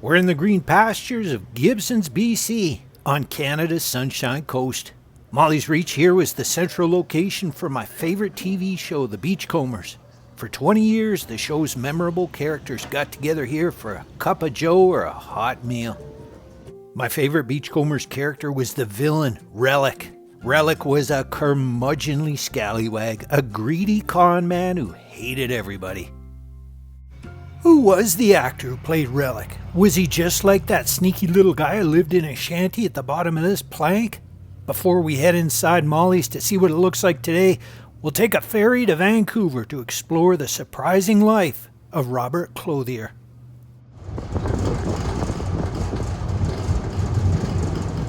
We're in the green pastures of Gibsons, BC, on Canada's Sunshine Coast. Molly's Reach here was the central location for my favorite TV show, The Beachcombers. For 20 years, the show's memorable characters got together here for a cup of joe or a hot meal. My favorite Beachcombers character was the villain, Relic. Relic was a curmudgeonly scallywag, a greedy con man who hated everybody. Who was the actor who played Relic? Was he just like that sneaky little guy who lived in a shanty at the bottom of this plank? Before we head inside Molly's to see what it looks like today, we'll take a ferry to Vancouver to explore the surprising life of Robert Clothier.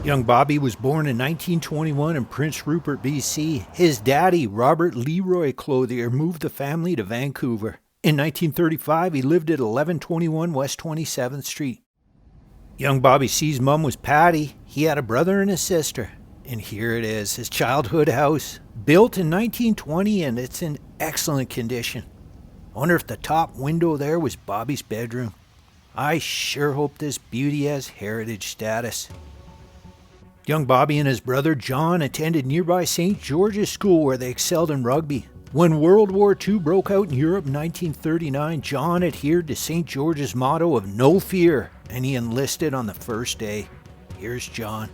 Young Bobby was born in 1921 in Prince Rupert, BC. His daddy, Robert Leroy Clothier, moved the family to Vancouver. In 1935, he lived at 1121 West 27th Street. Young Bobby C's mom was Patty. He had a brother and a sister. And here it is, his childhood house, built in 1920, and it's in excellent condition. I wonder if the top window there was Bobby's bedroom. I sure hope this beauty has heritage status. Young Bobby and his brother John attended nearby St. George's School where they excelled in rugby. When World War II broke out in Europe in 1939, John adhered to St. George's motto of no fear, and he enlisted on the first day. Here's John.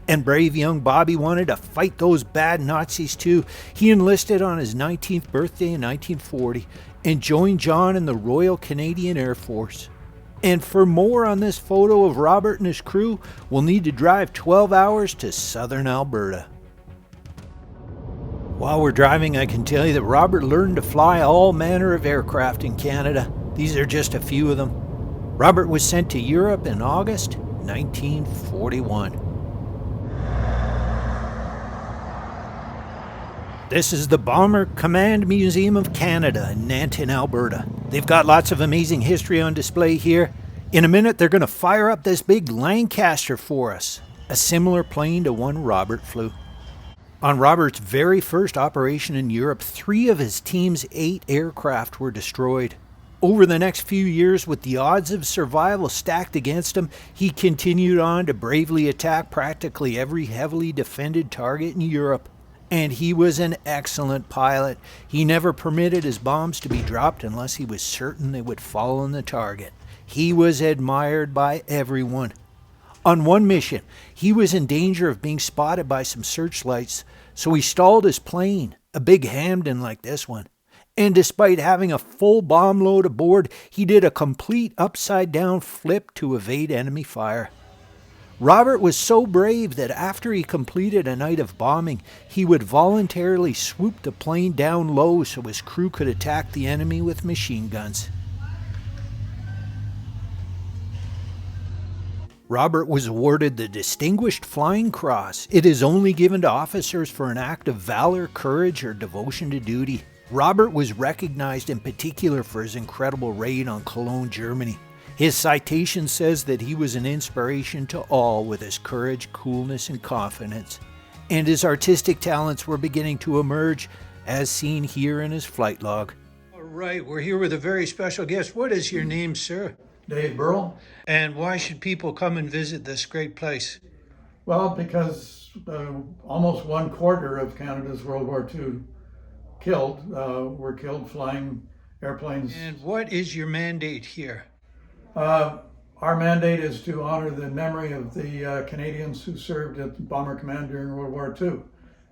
And brave young Bobby wanted to fight those bad Nazis too. He enlisted on his 19th birthday in 1940 and joined John in the Royal Canadian Air Force. And for more on this photo of Robert and his crew, we'll need to drive 12 hours to southern Alberta. While we're driving, I can tell you that Robert learned to fly all manner of aircraft in Canada. These are just a few of them. Robert was sent to Europe in August 1941. This is the Bomber Command Museum of Canada in Nanton, Alberta. They've got lots of amazing history on display here. In a minute, they're going to fire up this big Lancaster for us, a similar plane to one Robert flew. On Robert's very first operation in Europe, 3 of his team's 8 aircraft were destroyed. Over the next few years, with the odds of survival stacked against him, he continued on to bravely attack practically every heavily defended target in Europe. And he was an excellent pilot. He never permitted his bombs to be dropped unless he was certain they would fall on the target. He was admired by everyone. On one mission, he was in danger of being spotted by some searchlights, so he stalled his plane, a big Hamden like this one. And despite having a full bomb load aboard, he did a complete upside-down flip to evade enemy fire. Robert was so brave that after he completed a night of bombing, he would voluntarily swoop the plane down low so his crew could attack the enemy with machine guns. Robert was awarded the Distinguished Flying Cross. It is only given to officers for an act of valor, courage, or devotion to duty. Robert was recognized in particular for his incredible raid on Cologne, Germany. His citation says that he was an inspiration to all with his courage, coolness, and confidence. And his artistic talents were beginning to emerge, as seen here in his flight log. All right, we're here with a very special guest. What is your name, sir? Dave Burrell. And why should people come and visit this great place? Well, because almost 1/4 of Canada's World War II were killed flying airplanes. And what is your mandate here? Our mandate is to honor the memory of the Canadians who served at Bomber Command during World War II.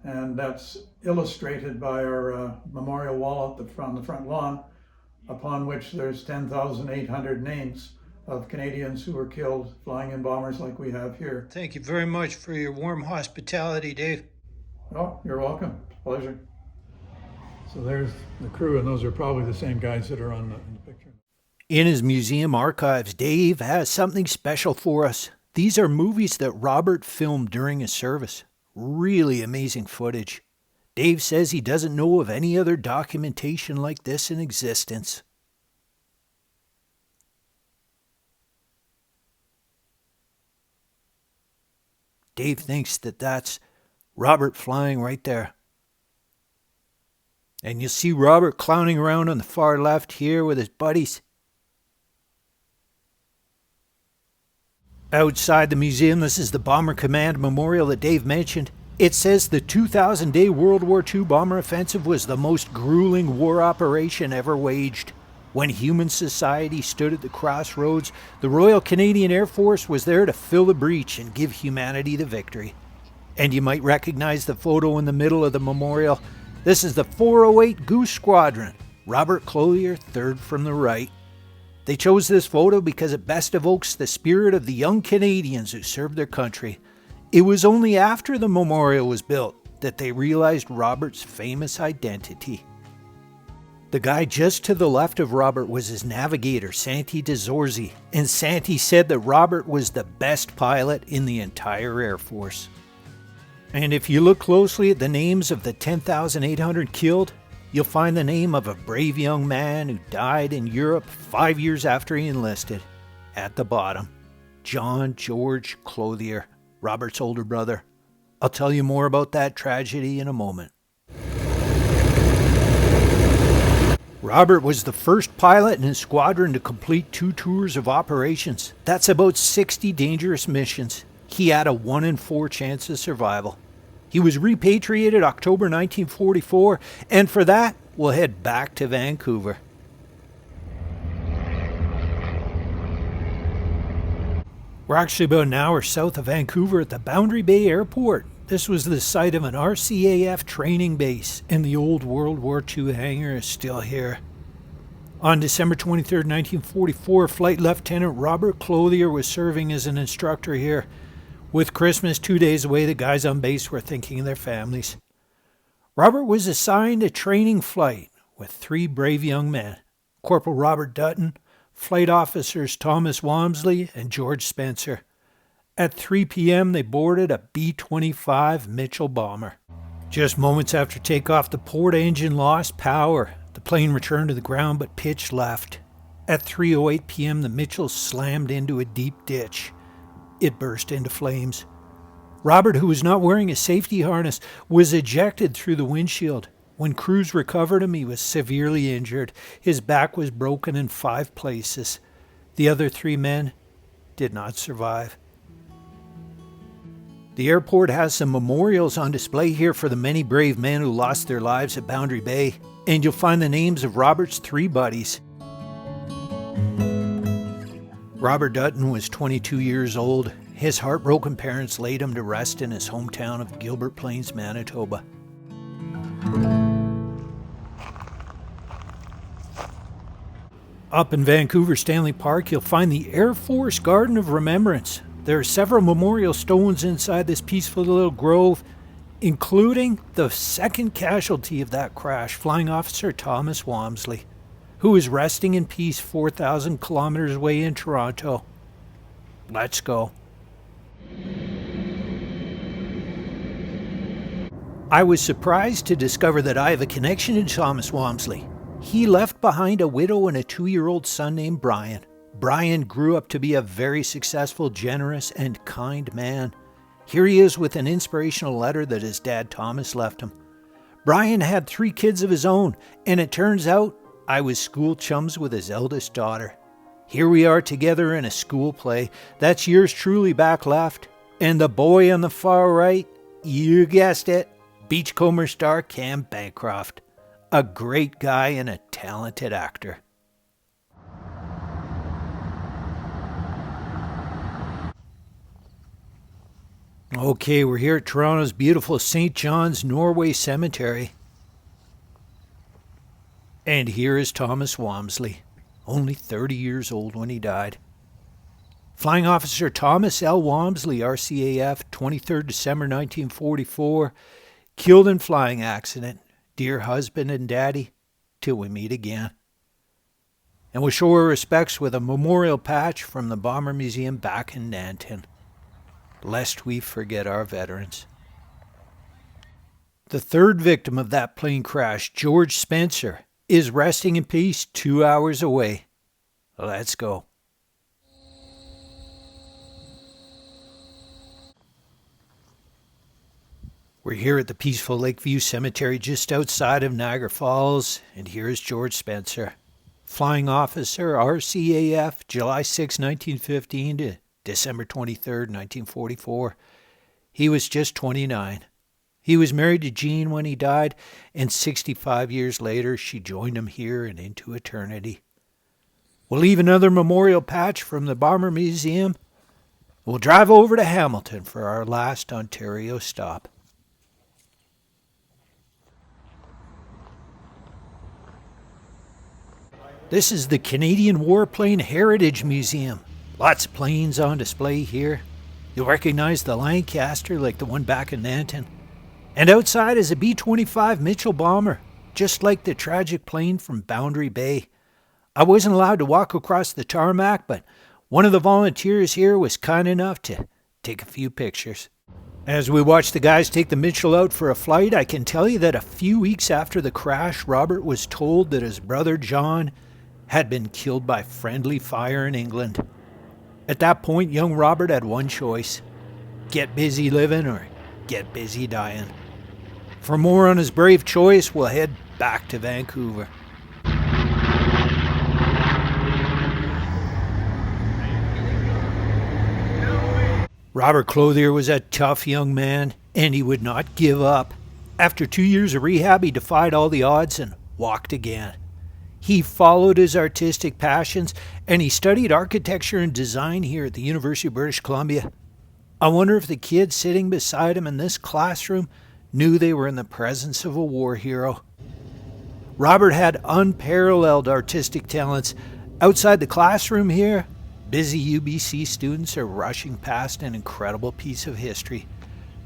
And that's illustrated by our memorial wall on the front lawn, upon which there's 10,800 names of Canadians who were killed flying in bombers like we have here. Thank you very much for your warm hospitality, Dave. Oh, you're welcome. Pleasure. So there's the crew, and those are probably the same guys that are in the picture. In his museum archives, Dave has something special for us. These are movies that Robert filmed during his service. Really amazing footage. Dave says he doesn't know of any other documentation like this in existence. Dave thinks that that's Robert flying right there. And you see Robert clowning around on the far left here with his buddies. Outside the museum, this is the Bomber Command Memorial that Dave mentioned. It says the 2,000-day World War II bomber offensive was the most grueling war operation ever waged. When human society stood at the crossroads, the Royal Canadian Air Force was there to fill the breach and give humanity the victory. And you might recognize the photo in the middle of the memorial. This is the 408 Goose Squadron, Robert Clothier, third from the right. They chose this photo because it best evokes the spirit of the young Canadians who served their country. It was only after the memorial was built that they realized Robert's famous identity. The guy just to the left of Robert was his navigator, Santi DeZorzi, and Santi said that Robert was the best pilot in the entire Air Force. And if you look closely at the names of the 10,800 killed, you'll find the name of a brave young man who died in Europe 5 years after he enlisted. At the bottom, John George Clothier, Robert's older brother. I'll tell you more about that tragedy in a moment. Robert was the first pilot in his squadron to complete 2 tours of operations. That's about 60 dangerous missions. He had a 1 in 4 chance of survival. He was repatriated October 1944, and for that, we'll head back to Vancouver. We're actually about an hour south of Vancouver at the Boundary Bay Airport. This was the site of an RCAF training base, and the old World War II hangar is still here. On December 23, 1944, Flight Lieutenant Robert Clothier was serving as an instructor here. With Christmas 2 days away, the guys on base were thinking of their families. Robert was assigned a training flight with 3 brave young men, Corporal Robert Dutton, Flight Officers Thomas Walmsley and George Spencer. At 3 p.m., they boarded a B-25 Mitchell bomber. Just moments after takeoff, the port engine lost power. The plane returned to the ground, but pitch left. At 3:08 p.m., the Mitchell slammed into a deep ditch. It burst into flames. Robert, who was not wearing a safety harness, was ejected through the windshield. When crews recovered him, he was severely injured. His back was broken in 5 places. The other 3 men did not survive. The airport has some memorials on display here for the many brave men who lost their lives at Boundary Bay, and you'll find the names of Robert's 3 buddies. Robert Dutton was 22 years old. His heartbroken parents laid him to rest in his hometown of Gilbert Plains, Manitoba. Up in Vancouver Stanley Park, you'll find the Air Force Garden of Remembrance. There are several memorial stones inside this peaceful little grove, including the second casualty of that crash, Flying Officer Thomas Walmsley, who is resting in peace 4,000 kilometers away in Toronto. Let's go. I was surprised to discover that I have a connection to Thomas Walmsley. He left behind a widow and a 2-year-old son named Brian. Brian grew up to be a very successful, generous, and kind man. Here he is with an inspirational letter that his dad Thomas left him. Brian had 3 kids of his own, and it turns out I was school chums with his eldest daughter. Here we are together in a school play. That's yours truly back left. And the boy on the far right, you guessed it, Beachcomber star Cam Bancroft. A great guy and a talented actor. Okay, we're here at Toronto's beautiful St. John's Norway Cemetery. And here is Thomas Walmsley, only 30 years old when he died. Flying Officer Thomas L. Walmsley, RCAF, 23rd December 1944, killed in flying accident. Dear husband and daddy, till we meet again. And we'll show our respects with a memorial patch from the Bomber Museum back in Nanton, lest we forget our veterans. The 3rd victim of that plane crash, George Spencer, is resting in peace 2 hours away. Let's go. We're here at the peaceful Lakeview Cemetery just outside of Niagara Falls, and here's George Spencer. Flying Officer, RCAF, July 6, 1915 to December 23rd, 1944. He was just 29. He was married to Jean when he died, and 65 years later, she joined him here and into eternity. We'll leave another memorial patch from the Bomber Museum. We'll drive over to Hamilton for our last Ontario stop. This is the Canadian Warplane Heritage Museum. Lots of planes on display here. You'll recognize the Lancaster like the one back in Nanton. And outside is a B-25 Mitchell bomber, just like the tragic plane from Boundary Bay. I wasn't allowed to walk across the tarmac, but one of the volunteers here was kind enough to take a few pictures. As we watched the guys take the Mitchell out for a flight, I can tell you that a few weeks after the crash, Robert was told that his brother John had been killed by friendly fire in England. At that point, young Robert had one choice: get busy living or get busy dying. For more on his brave choice, we'll head back to Vancouver. Robert Clothier was a tough young man, and he would not give up. After 2 years of rehab, he defied all the odds and walked again. He followed his artistic passions, and he studied architecture and design here at the University of British Columbia. I wonder if the kids sitting beside him in this classroom knew they were in the presence of a war hero. Robert had unparalleled artistic talents. Outside the classroom here, busy UBC students are rushing past an incredible piece of history.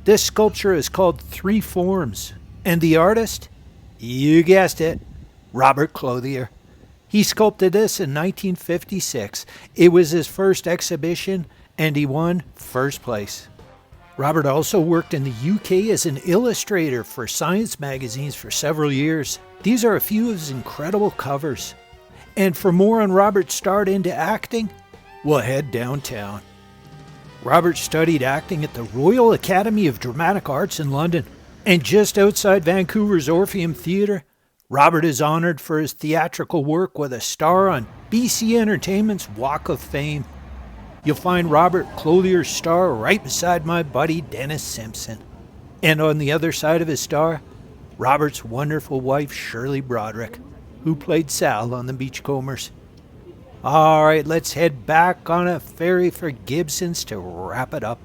This sculpture is called Three Forms, and the artist, you guessed it, Robert Clothier. He sculpted this in 1956. It was his first exhibition, and he won first place. Robert also worked in the UK as an illustrator for science magazines for several years. These are a few of his incredible covers. And for more on Robert's start into acting, we'll head downtown. Robert studied acting at the Royal Academy of Dramatic Arts in London. And just outside Vancouver's Orpheum Theatre, Robert is honored for his theatrical work with a star on BC Entertainment's Walk of Fame. You'll find Robert Clothier's star right beside my buddy Dennis Simpson. And on the other side of his star, Robert's wonderful wife Shirley Broderick, who played Sal on the Beachcombers. All right, let's head back on a ferry for Gibson's to wrap it up.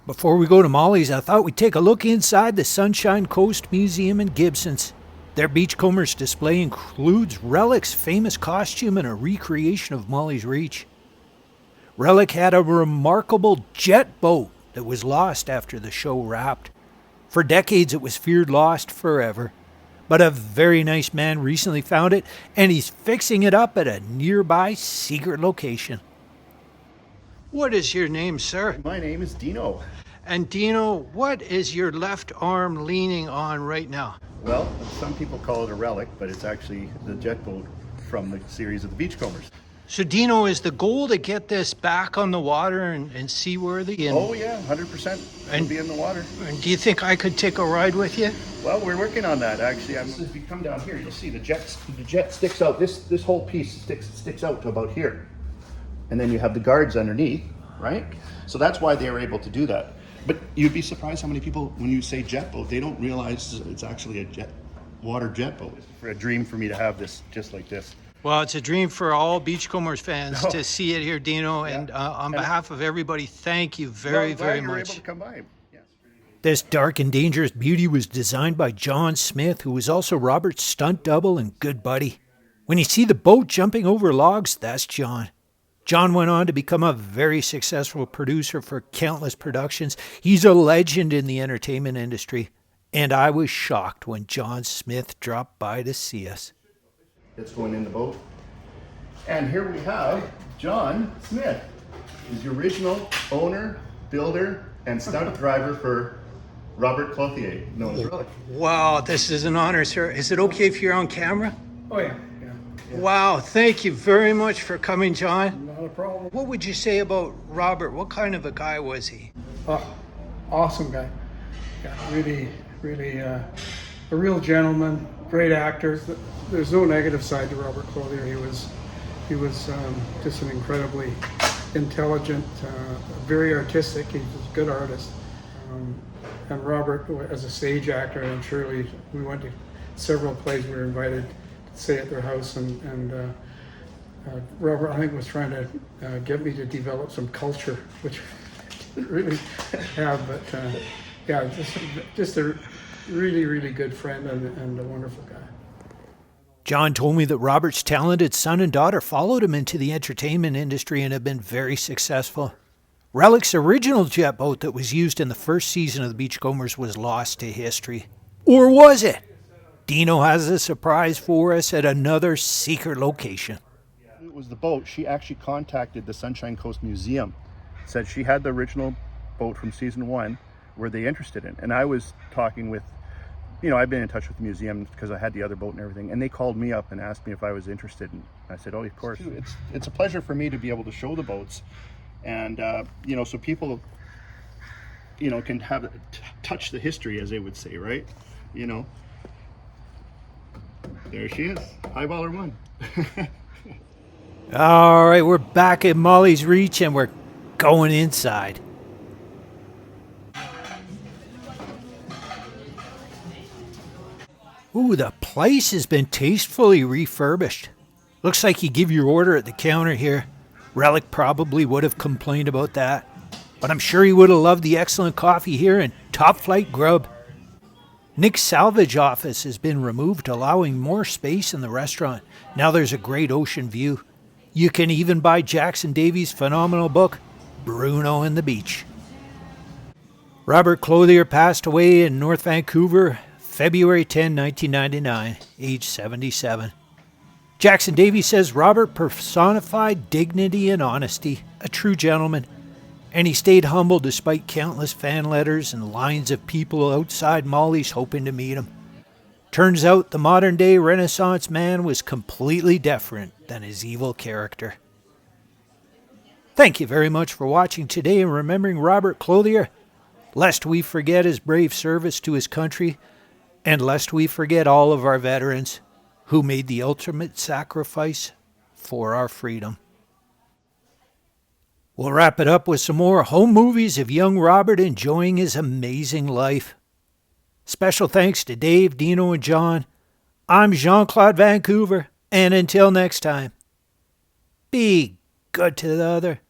Before we go to Molly's, I thought we'd take a look inside the Sunshine Coast Museum in Gibson's. Their Beachcombers display includes Relic's famous costume and a recreation of Molly's Reach. Relic had a remarkable jet boat that was lost after the show wrapped. For decades it was feared lost forever. But a very nice man recently found it, and he's fixing it up at a nearby secret location. What is your name, sir? My name is Dino. And Dino, what is your left arm leaning on right now? Well, some people call it a relic, but it's actually the jet boat from the series of the Beachcombers. So Dino, is the goal to get this back on the water and seaworthy? Oh yeah, 100%. It'll be in the water. And do you think I could take a ride with you? Well, we're working on that actually. If you come down here, you'll see the jet sticks out. This whole piece sticks out to about here, and then you have the guards underneath, right? So that's why they were able to do that. But you'd be surprised how many people, when you say jet boat, they don't realize it's actually a water jet boat. It's a dream for me to have this just like this. Well, it's a dream for all Beachcombers fans to see it here, Dino. Yeah. And on behalf of everybody, thank you very Well, much. able to come by. Yes. This dark and dangerous beauty was designed by John Smith, who was also Robert's stunt double and good buddy. When you see the boat jumping over logs, that's John. John went on to become a very successful producer for countless productions. He's a legend in the entertainment industry. And I was shocked when John Smith dropped by to see us. It's going in the boat. And here we have John Smith. He's the original owner, builder, and stunt driver for Robert Clothier, known as Relic. Wow, this is an honor, sir. Is it okay if you're on camera? Oh yeah. Wow, thank you very much for coming, John. Not a problem. What would you say about Robert? What kind of a guy was he? Oh, awesome guy. Yeah, really, a real gentleman, great actor. There's no negative side to Robert Clothier. He was just an incredibly intelligent, very artistic. He's a good artist. And Robert, as a stage actor, and Shirley, we went to several plays. We were invited to stay at their house, and Robert, I think, was trying to get me to develop some culture, which I didn't really have. But yeah, just a really, really good friend and a wonderful guy. John told me that Robert's talented son and daughter followed him into the entertainment industry and have been very successful. Relic's original jet boat that was used in the first season of the Beachcombers was lost to history. Or was it? Dino has a surprise for us at another secret location. It was the boat. She actually contacted the Sunshine Coast Museum, said she had the original boat from season 1. Were they interested in? And I was talking with, I've been in touch with the museum because I had the other boat and everything, and they called me up and asked me if I was interested. And I said, oh, of course. It's a pleasure for me to be able to show the boats, and so people, can have touch the history, as they would say, right? There she is, Highballer 1. All right, we're back at Molly's Reach and we're going inside. Ooh, the place has been tastefully refurbished. Looks like you give your order at the counter here. Relic probably would have complained about that, but I'm sure he would have loved the excellent coffee here and top-flight grub. Nick's salvage office has been removed, allowing more space in the restaurant. Now there's a great ocean view. You can even buy Jackson Davies' phenomenal book, Bruno and the Beach. Robert Clothier passed away in North Vancouver, February 10, 1999, age 77. Jackson Davies says Robert personified dignity and honesty, a true gentleman, and he stayed humble despite countless fan letters and lines of people outside Molly's hoping to meet him. Turns out the modern-day Renaissance man was completely different than his evil character. Thank you very much for watching today and remembering Robert Clothier, lest we forget his brave service to his country, and lest we forget all of our veterans who made the ultimate sacrifice for our freedom. We'll wrap it up with some more home movies of young Robert enjoying his amazing life. Special thanks to Dave, Dino, and John. I'm Jean-Claude Vancouver, and until next time, be good to the other.